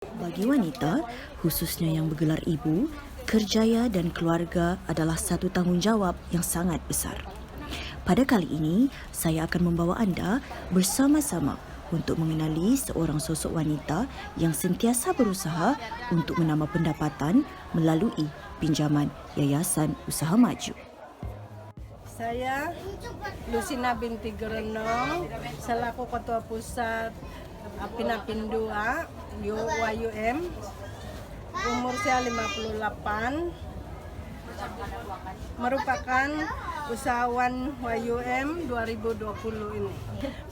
Bagi wanita, khususnya yang bergelar ibu, kerjaya dan keluarga adalah satu tanggungjawab yang sangat besar. Pada kali ini, saya akan membawa anda bersama-sama untuk mengenali seorang sosok wanita yang sentiasa berusaha untuk menambah pendapatan melalui pinjaman Yayasan Usaha Maju. Saya Lucina binti Gerenong selaku Ketua Pusat Apinapin 2 YUM. Umur saya 58. Merupakan usahawan YUM 2020 ini.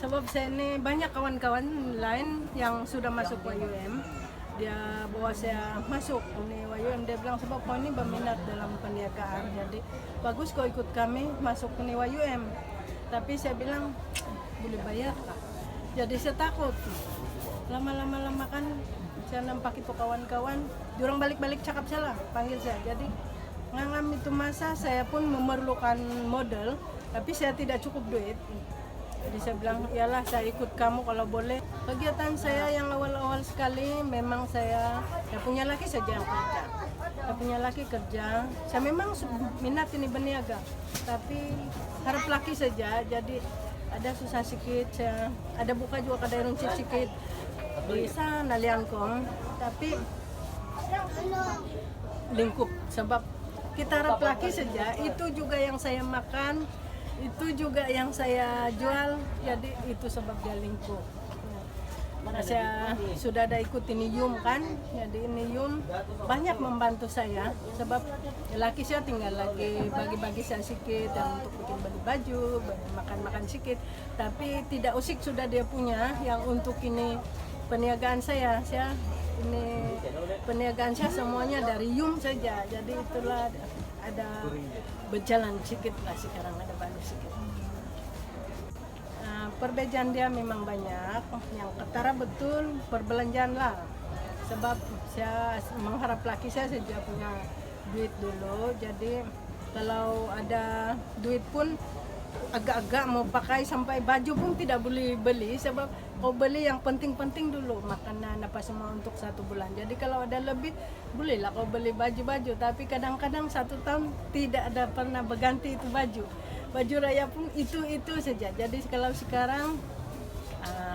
Sebab saya ini banyak kawan-kawan lain yang sudah masuk YUM. Dia bawa saya masuk ini YUM, dia bilang sebab kau ini berminat dalam perniagaan, jadi bagus kau ikut kami masuk ini YUM. Tapi saya bilang boleh bayar kah? Jadi saya takut. Lama-lama kan saya nampak itu kawan-kawan, diorang balik-balik cakap salah, panggil saya. Jadi ngangam itu masa saya pun memerlukan modal, tapi saya tidak cukup duit. Jadi saya bilang, iyalah saya ikut kamu kalau boleh. Kegiatan saya yang awal-awal sekali memang saya punya laki saja yang kerja. Saya punya laki kerja. Saya memang minat ini berniaga, tapi harap laki saja. Jadi ada susah sedikit, saya ada buka juga kedai runcit sedikit di sana Liangkong, tapi lingkup sebab kita harap laki saja, itu juga yang saya makan, itu juga yang saya jual, jadi itu sebab dia lingkup. Nah, saya sudah ada ikut ini YUM kan, jadi ini YUM banyak membantu saya, sebab laki saya tinggal lagi bagi-bagi saya sedikit dan untuk bikin baju, makan-makan sedikit, tapi tidak usik sudah dia punya yang untuk ini perniagaan saya ini perniagaan saya semuanya dari YUM saja, jadi itulah ada berjalan sedikit lah sekarang, ada banyak sedikit. Perbedaan dia memang banyak, yang ketara betul perbelanjaan lah, sebab saya mengharap laki saya punya duit dulu, jadi kalau ada duit pun agak-agak mau pakai sampai baju pun tidak boleh beli, sebab kau beli yang penting-penting dulu, makanan apa semua untuk 1 bulan. Jadi kalau ada lebih bolehlah kau beli baju-baju, tapi kadang-kadang 1 tahun tidak ada pernah berganti itu baju raya pun itu saja. Jadi kalau sekarang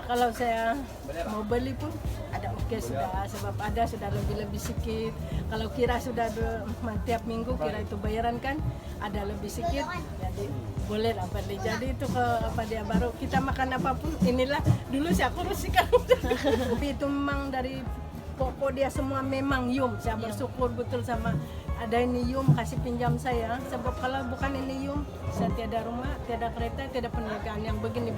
kalau saya mau beli pun ada oke sudah, sebab ada sudah lebih sedikit. Kalau kira sudah tiap minggu kira itu bayaran kan ada lebih sedikit, jadi boleh lah beli. Jadi itu ke apa dia baru kita makan apapun inilah dulu saya kurus sekarang. Tapi itu memang dari pokok dia semua memang YUM. Saya bersyukur betul sama ada ini YUM kasih pinjam saya, sebab kalau bukan ini YUM saya tiada rumah, tiada kereta, tiada perniagaan yang begini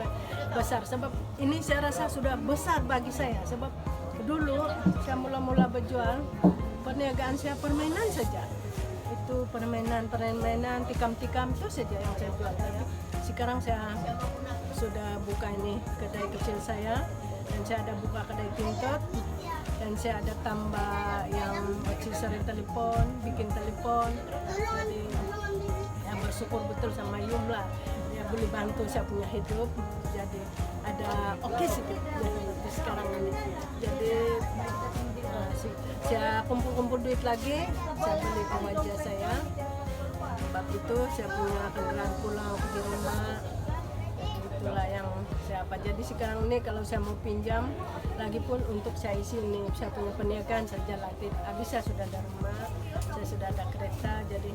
besar. Sebab ini saya rasa sudah besar bagi saya, sebab dulu saya mula-mula berjual perniagaan saya permainan saja, itu permainan tikam-tikam itu saja yang saya jual ya. Sekarang saya sudah buka ini kedai kecil saya, dan saya ada buka kedai tintot, dan saya ada tambah yang aksesoris telepon, bikin telepon. Jadi ya bersyukur betul sama YUM lah, ya boleh bantu saya punya hidup, jadi ada oke sih jadi sekarang ini. Jadi saya kumpul-kumpul duit lagi, saya beli ke wajah saya, sebab itu saya punya kendaraan pulang pergi rumah, itulah yang saya apa. Jadi sekarang ini kalau saya mau pinjam lagi pun untuk saya isi ini, saya punya perniagaan saja lah, habis saya sudah ada rumah, saya sudah ada kereta, jadi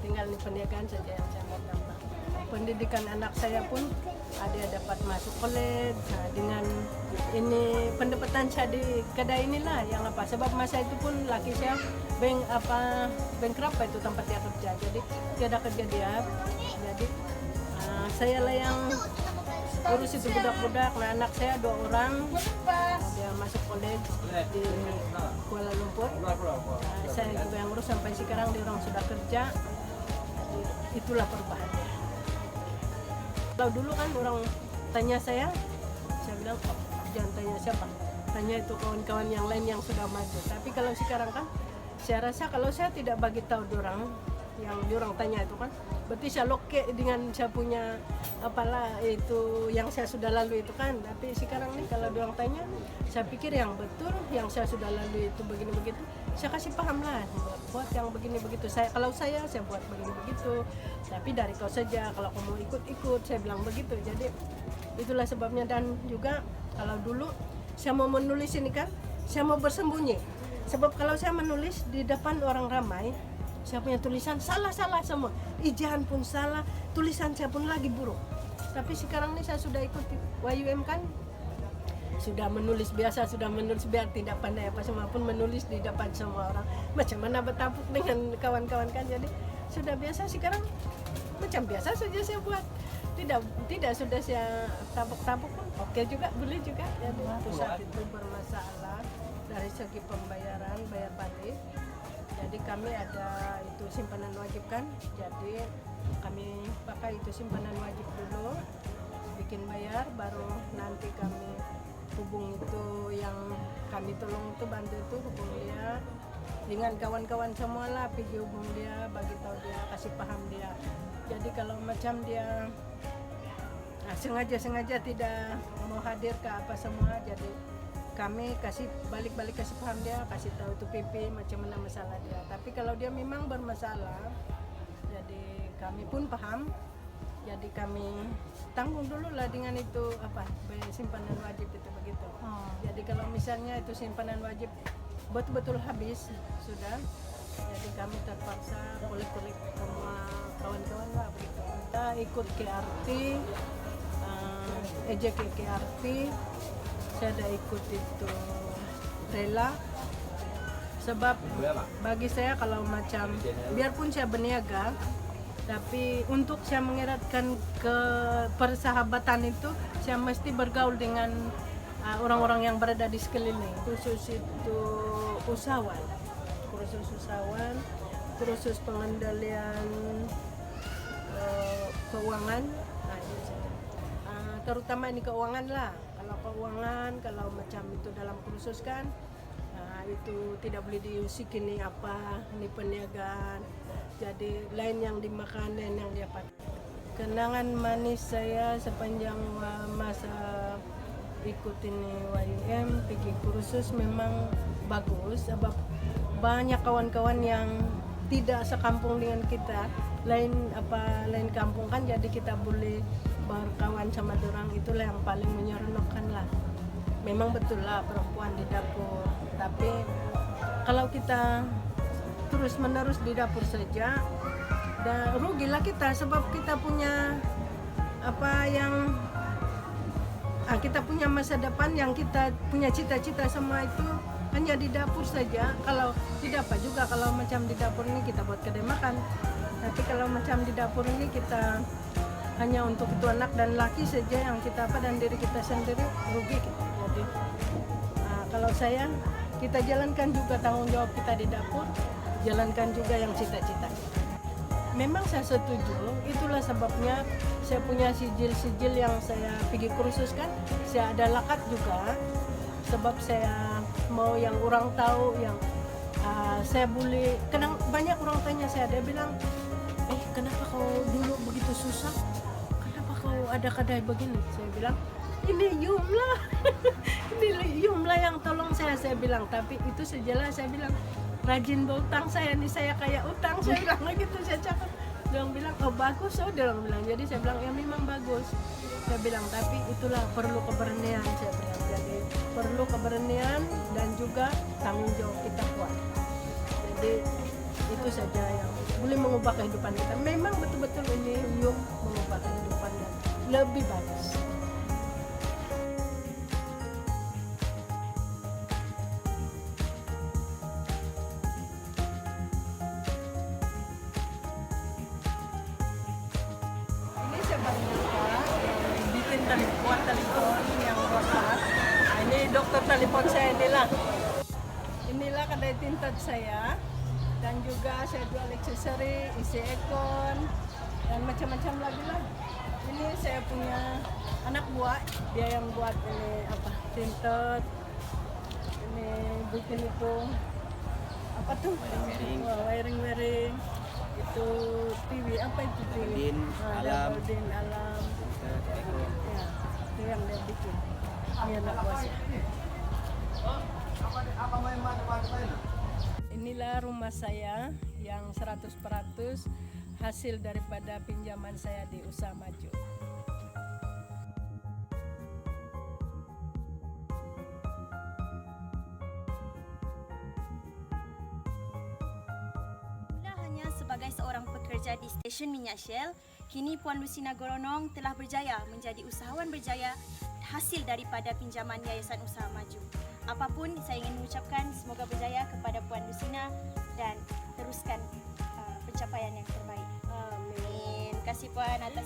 tinggal ini perniagaan saja yang saya mau tambah. Pendidikan anak saya pun ada dapat masuk college, dengan ini pendapatan saya di kedai inilah yang apa, sebab masa itu pun laki saya bankrupt itu tempat dia kerja, jadi tiada kerja dia, jadi saya lah yang urus itu budak-budak. Nah, anak saya 2 orang, dia masuk college di Kuala Lumpur. Saya juga yang urus sampai sekarang, dia orang sudah kerja. Jadi, itulah perubahannya. Kalau dulu kan orang tanya saya bilang, oh, jangan tanya siapa, tanya itu kawan-kawan yang lain yang sudah maju. Tapi kalau sekarang kan, saya rasa kalau saya tidak bagi tahu orang, yang diorang tanya itu kan. Berarti saya loke dengan saya punya apalah itu yang saya sudah lalui itu kan. Tapi sekarang nih kalau diorang tanya, saya pikir yang betul yang saya sudah lalui itu begini begitu. Saya kasih paham lah, buat yang begini begitu. Kalau saya buat begini begitu. Tapi dari kau saja, kalau kamu ikut, saya bilang begitu. Jadi itulah sebabnya. Dan juga kalau dulu saya mau menulis ini kan, saya mau bersembunyi. Sebab kalau saya menulis di depan orang ramai, saya punya tulisan salah-salah semua. Ijaan pun salah, tulisan saya pun lagi buruk. Tapi sekarang ini saya sudah ikut YUM kan, sudah menulis biasa, sudah menulis biar tidak pandai apa semua pun menulis di depan semua orang. Macam mana bertapuk dengan kawan-kawan kan, jadi sudah biasa sekarang. Macam biasa saja saya buat. Tidak sudah saya tapuk-tapuk pun oke juga, boleh juga. Jadi pusat itu bermasalah dari segi pembayaran, bayar balik. Jadi kami ada itu simpanan wajib kan, jadi kami pakai itu simpanan wajib dulu, bikin bayar, baru nanti kami hubung itu yang kami tolong itu, bantu itu, hubung dia dengan kawan-kawan semua lah, pergi hubung dia, bagi tahu dia, kasih paham dia. Jadi kalau macam dia sengaja tidak mau hadir ke apa semua, jadi kami kasih balik-balik, kasih paham dia, kasih tahu itu PP macam mana masalah dia. Tapi kalau dia memang bermasalah, jadi kami pun paham, jadi kami tanggung dulu lah dengan itu apa simpanan wajib itu begitu. Jadi kalau misalnya itu simpanan wajib betul-betul habis sudah, jadi kami terpaksa kulik-kulik semua kawan-kawan lah begitu. Kita ikut KRT, ejek KRT, saya ada ikut itu rela. Sebab bagi saya kalau macam biarpun saya berniaga, tapi untuk saya mengeratkan ke persahabatan itu saya mesti bergaul dengan orang-orang yang berada di sekeliling, khusus itu usahawan, kursus pengendalian keuangan, terutama ini keuangan lah. Kalau keuangan, kalau macam itu dalam kursus kan, itu tidak boleh diusik ini apa, ini perniagaan. Jadi lain yang dimakan, lain yang dapat. Kenangan manis saya sepanjang masa ikut ini YUM, pergi kursus memang bagus. Sebab banyak kawan-kawan yang tidak sekampung dengan kita, lain kampung kan, jadi kita boleh berkawan sama dorang, itulah yang paling menyeronokkan lah. Memang betul lah perempuan di dapur, tapi kalau kita terus menerus di dapur saja, dan rugilah kita, sebab kita punya kita punya masa depan, yang kita punya cita-cita semua itu hanya di dapur saja. Kalau tidak apa juga kalau macam di dapur ini kita buat kedai makan, tapi kalau macam di dapur ini kita hanya untuk itu anak dan laki saja yang kita dan diri kita sendiri, rugi kita. Jadi kalau saya, kita jalankan juga tanggung jawab kita di dapur, jalankan juga yang cita-cita. Memang saya setuju, itulah sebabnya saya punya sijil-sijil yang saya pergi kursus kan, saya ada lakat juga, sebab saya mau yang orang tahu, yang saya boleh. Kadang banyak orang tanya saya, dia bilang, kenapa kau dulu begitu susah? Kenapa kau ada kedai begini? Saya bilang, ini YUM lah. Ini YUM lah yang tolong saya bilang. Tapi itu sejelas saya bilang, rajin berutang saya, ini saya kayak utang, saya bilang gitu, saya cakap. Dia bilang, oh bagus, dia bilang. Jadi saya bilang, ya memang bagus. Saya bilang, tapi itulah perlu keberanian, saya bilang. Jadi perlu keberanian dan juga tanggung jawab kita kuat. Jadi itu saja yang boleh mengubah kehidupan kita. Memang betul-betul ini YUM mengubah kehidupan yang lebih bagus. Ini saya baru bikin buat telepon yang rusak. Ini dokter telepon saya inilah. Inilah kedai tinta saya. Dan juga saya jual aksesori, isi ekon, dan macam-macam lagi lah. Ini saya punya anak buah, dia yang buat ini tintet, ini bikin itu wiring. Itu TV, apa itu TV? Din, Alam. Din Alam. Ya, itu yang dia bikin. Ini anak buah saya. Inilah rumah saya yang 100% hasil daripada pinjaman saya di Usaha Maju. Mula hanya sebagai seorang pekerja di stesen minyak Shell, kini Puan Lucina Goronong telah berjaya menjadi usahawan berjaya hasil daripada pinjaman Yayasan Usaha Maju. Apapun, saya ingin mengucapkan semoga berjaya kepada Puan Lucina dan teruskan pencapaian yang terbaik. Amin. Terima kasih Puan atas